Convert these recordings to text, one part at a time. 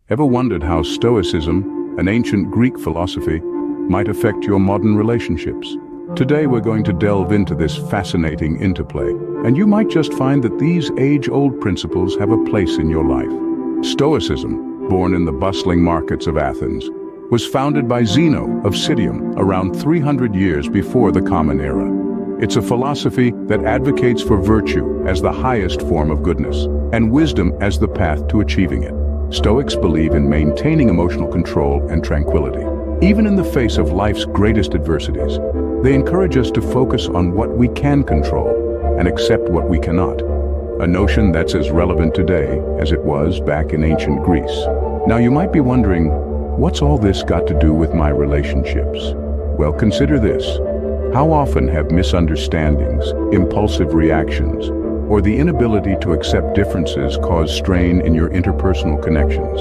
Ever wondered how Stoicism, an ancient Greek philosophy, might affect your modern relationships? Today we're going to delve into this fascinating interplay, and you might just find that these age-old principles have a place in your life. Stoicism, born in the bustling markets of Athens, was founded by Zeno of Citium around 300 years before the Common Era. It's a philosophy that advocates for virtue as the highest form of goodness, and wisdom as the path to achieving it. Stoics believe in maintaining emotional control and tranquility. Even in the face of life's greatest adversities, they encourage us to focus on what we can control and accept what we cannot. A notion that's as relevant today as it was back in ancient Greece. Now you might be wondering, what's all this got to do with my relationships? Well, consider this. How often have misunderstandings, impulsive reactions, or the inability to accept differences cause strain in your interpersonal connections?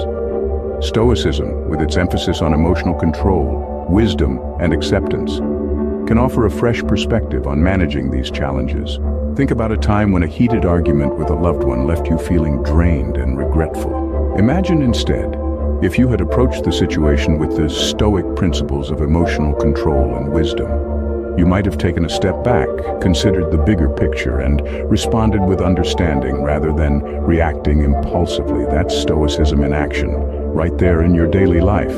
Stoicism, with its emphasis on emotional control, wisdom, and acceptance, can offer a fresh perspective on managing these challenges. Think about a time when a heated argument with a loved one left you feeling drained and regretful. Imagine instead, if you had approached the situation with the Stoic principles of emotional control and wisdom. You might have taken a step back, considered the bigger picture, and responded with understanding rather than reacting impulsively. That's Stoicism in action, right there in your daily life.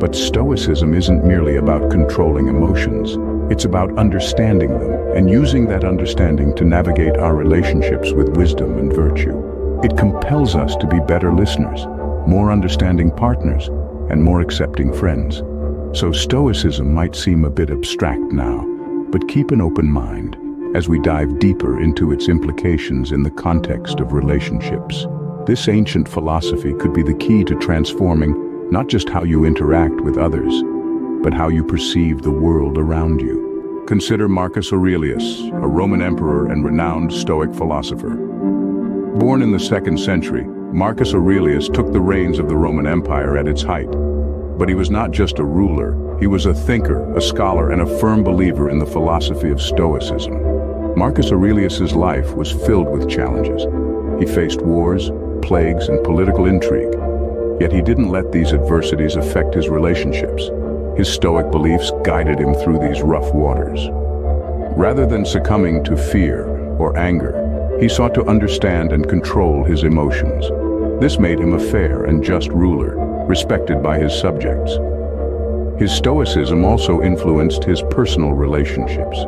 But Stoicism isn't merely about controlling emotions. It's about understanding them and using that understanding to navigate our relationships with wisdom and virtue. It compels us to be better listeners, more understanding partners, and more accepting friends. So Stoicism might seem a bit abstract now, but keep an open mind as we dive deeper into its implications in the context of relationships. This ancient philosophy could be the key to transforming not just how you interact with others, but how you perceive the world around you. Consider Marcus Aurelius, a Roman emperor and renowned Stoic philosopher. Born in the 2nd century, Marcus Aurelius took the reins of the Roman Empire at its height. But he was not just a ruler, he was a thinker, a scholar, and a firm believer in the philosophy of Stoicism. Marcus Aurelius's life was filled with challenges. He faced wars, plagues, and political intrigue. Yet he didn't let these adversities affect his relationships. His Stoic beliefs guided him through these rough waters. Rather than succumbing to fear or anger, he sought to understand and control his emotions. This made him a fair and just ruler, respected by his subjects. His Stoicism also influenced his personal relationships.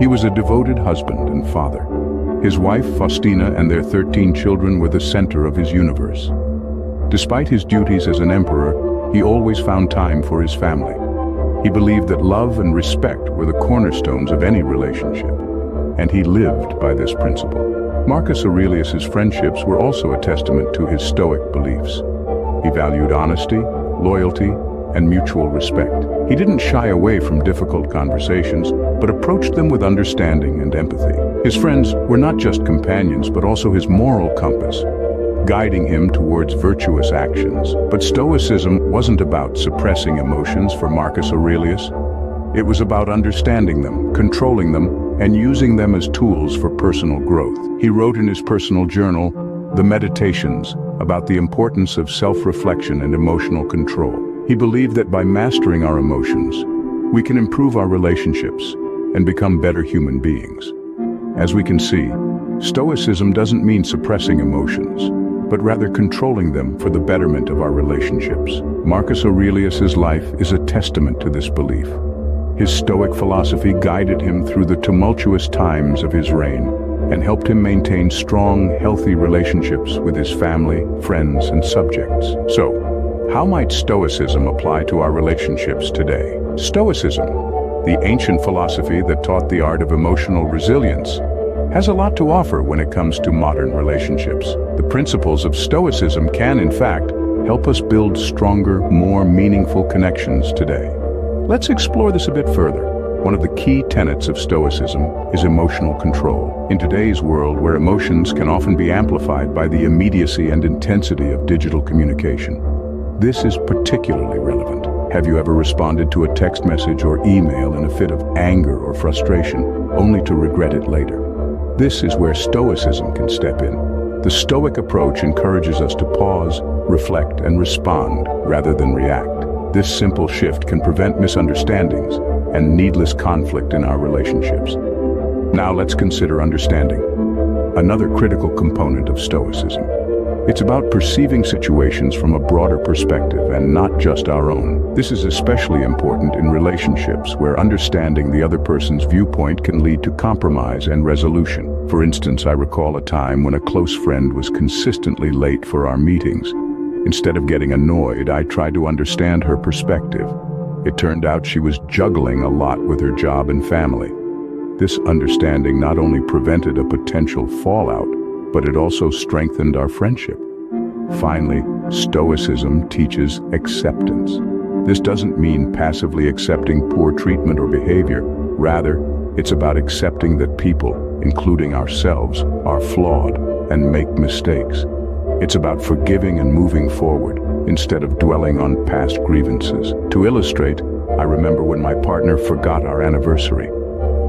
He was a devoted husband and father. His wife, Faustina, and their 13 children were the center of his universe. Despite his duties as an emperor, he always found time for his family. He believed that love and respect were the cornerstones of any relationship, and he lived by this principle. Marcus Aurelius's friendships were also a testament to his Stoic beliefs. He valued honesty, loyalty, and mutual respect. He didn't shy away from difficult conversations, but approached them with understanding and empathy. His friends were not just companions, but also his moral compass, guiding him towards virtuous actions. But Stoicism wasn't about suppressing emotions for Marcus Aurelius. It was about understanding them, controlling them, and using them as tools for personal growth. He wrote in his personal journal, The Meditations, about the importance of self-reflection and emotional control. He believed that by mastering our emotions, we can improve our relationships and become better human beings. As we can see, Stoicism doesn't mean suppressing emotions, but rather controlling them for the betterment of our relationships. Marcus Aurelius's life is a testament to this belief. His Stoic philosophy guided him through the tumultuous times of his reign and helped him maintain strong, healthy relationships with his family, friends, and subjects. So, how might Stoicism apply to our relationships today? Stoicism, the ancient philosophy that taught the art of emotional resilience, has a lot to offer when it comes to modern relationships. The principles of Stoicism can, in fact, help us build stronger, more meaningful connections today. Let's explore this a bit further. One of the key tenets of Stoicism is emotional control. In today's world, where emotions can often be amplified by the immediacy and intensity of digital communication, this is particularly relevant. Have you ever responded to a text message or email in a fit of anger or frustration, only to regret it later? This is where Stoicism can step in. The Stoic approach encourages us to pause, reflect, and respond rather than react. This simple shift can prevent misunderstandings and needless conflict in our relationships. Now let's consider understanding, another critical component of Stoicism. It's about perceiving situations from a broader perspective and not just our own. This is especially important in relationships where understanding the other person's viewpoint can lead to compromise and resolution. For instance, I recall a time when a close friend was consistently late for our meetings. Instead of getting annoyed, I tried to understand her perspective. It turned out she was juggling a lot with her job and family. This understanding not only prevented a potential fallout, but it also strengthened our friendship. Finally, Stoicism teaches acceptance. This doesn't mean passively accepting poor treatment or behavior. Rather, it's about accepting that people, including ourselves, are flawed and make mistakes. It's about forgiving and moving forward, instead of dwelling on past grievances. To illustrate, I remember when my partner forgot our anniversary.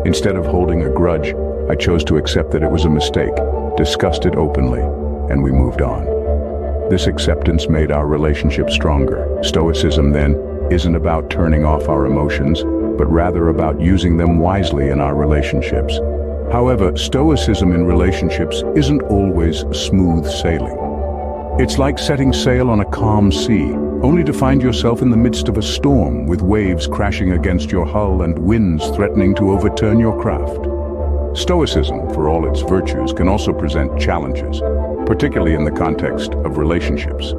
Instead of holding a grudge, I chose to accept that it was a mistake, discussed it openly, and we moved on. This acceptance made our relationship stronger. Stoicism, then, isn't about turning off our emotions, but rather about using them wisely in our relationships. However, Stoicism in relationships isn't always smooth sailing. It's like setting sail on a calm sea, only to find yourself in the midst of a storm with waves crashing against your hull and winds threatening to overturn your craft. Stoicism, for all its virtues, can also present challenges, particularly in the context of relationships.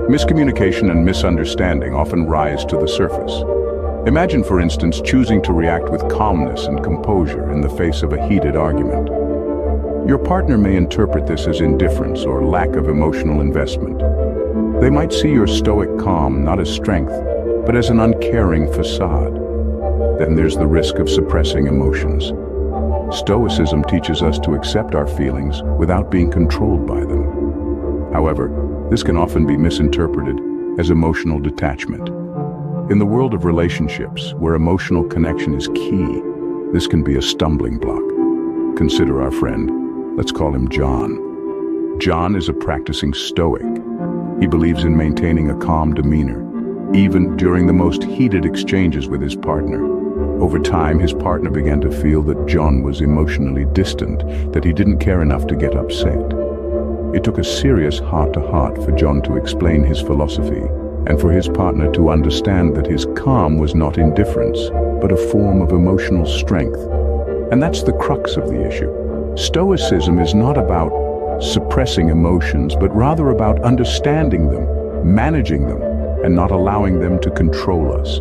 Miscommunication and misunderstanding often rise to the surface. Imagine, for instance, choosing to react with calmness and composure in the face of a heated argument. Your partner may interpret this as indifference or lack of emotional investment. They might see your stoic calm not as strength, but as an uncaring facade. Then there's the risk of suppressing emotions. Stoicism teaches us to accept our feelings without being controlled by them. However, this can often be misinterpreted as emotional detachment. In the world of relationships, where emotional connection is key, this can be a stumbling block. Consider our friend. Let's call him John. John is a practicing Stoic. He believes in maintaining a calm demeanor, even during the most heated exchanges with his partner. Over time, his partner began to feel that John was emotionally distant, that he didn't care enough to get upset. It took a serious heart-to-heart for John to explain his philosophy, and for his partner to understand that his calm was not indifference, but a form of emotional strength. And that's the crux of the issue. Stoicism is not about suppressing emotions, but rather about understanding them, managing them, and not allowing them to control us.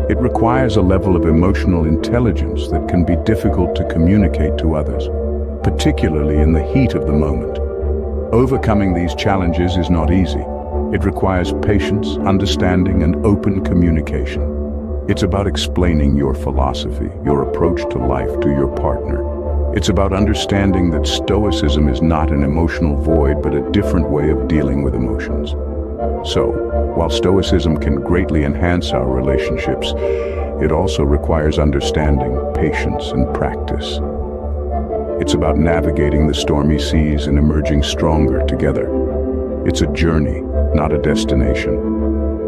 It requires a level of emotional intelligence that can be difficult to communicate to others, particularly in the heat of the moment. Overcoming these challenges is not easy. It requires patience, understanding, and open communication. It's about explaining your philosophy, your approach to life to your partner. It's about understanding that Stoicism is not an emotional void, but a different way of dealing with emotions. So, while Stoicism can greatly enhance our relationships, it also requires understanding, patience, and practice. It's about navigating the stormy seas and emerging stronger together. It's a journey, not a destination.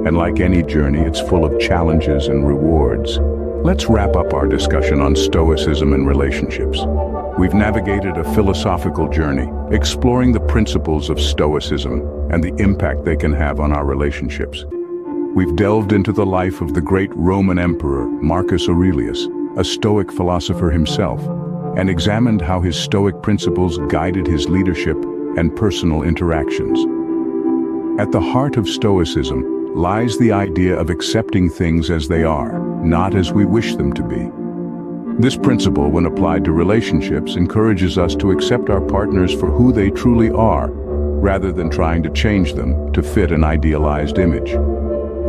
And like any journey, it's full of challenges and rewards. Let's wrap up our discussion on Stoicism and relationships. We've navigated a philosophical journey, exploring the principles of Stoicism and the impact they can have on our relationships. We've delved into the life of the great Roman emperor, Marcus Aurelius, a Stoic philosopher himself, and examined how his Stoic principles guided his leadership and personal interactions. At the heart of Stoicism lies the idea of accepting things as they are, not as we wish them to be. This principle, when applied to relationships, encourages us to accept our partners for who they truly are, rather than trying to change them to fit an idealized image.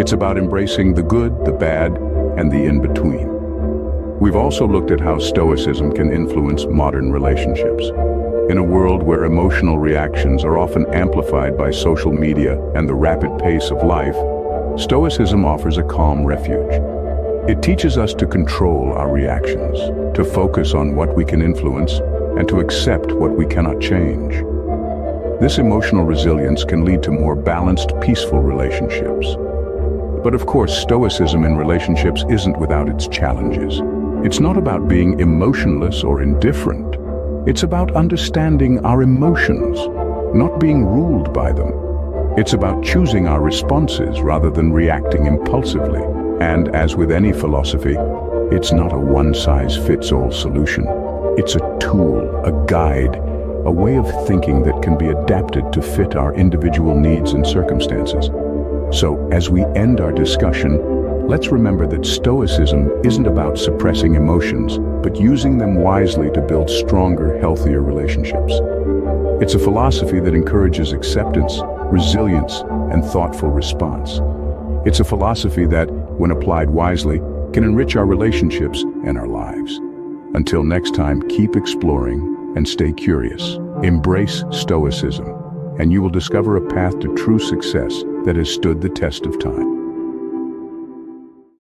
It's about embracing the good, the bad, and the in-between. We've also looked at how Stoicism can influence modern relationships. In a world where emotional reactions are often amplified by social media and the rapid pace of life, Stoicism offers a calm refuge. It teaches us to control our reactions, to focus on what we can influence, and to accept what we cannot change. This emotional resilience can lead to more balanced, peaceful relationships. But of course, Stoicism in relationships isn't without its challenges. It's not about being emotionless or indifferent. It's about understanding our emotions, not being ruled by them. It's about choosing our responses rather than reacting impulsively. And as with any philosophy, it's not a one-size-fits-all solution. It's a tool, a guide, a way of thinking that can be adapted to fit our individual needs and circumstances. So, as we end our discussion, let's remember that Stoicism isn't about suppressing emotions, but using them wisely to build stronger, healthier relationships. It's a philosophy that encourages acceptance, resilience, and thoughtful response. It's a philosophy that, when applied wisely, can enrich our relationships and our lives. Until next time, keep exploring and stay curious. Embrace Stoicism, and you will discover a path to true success that has stood the test of time.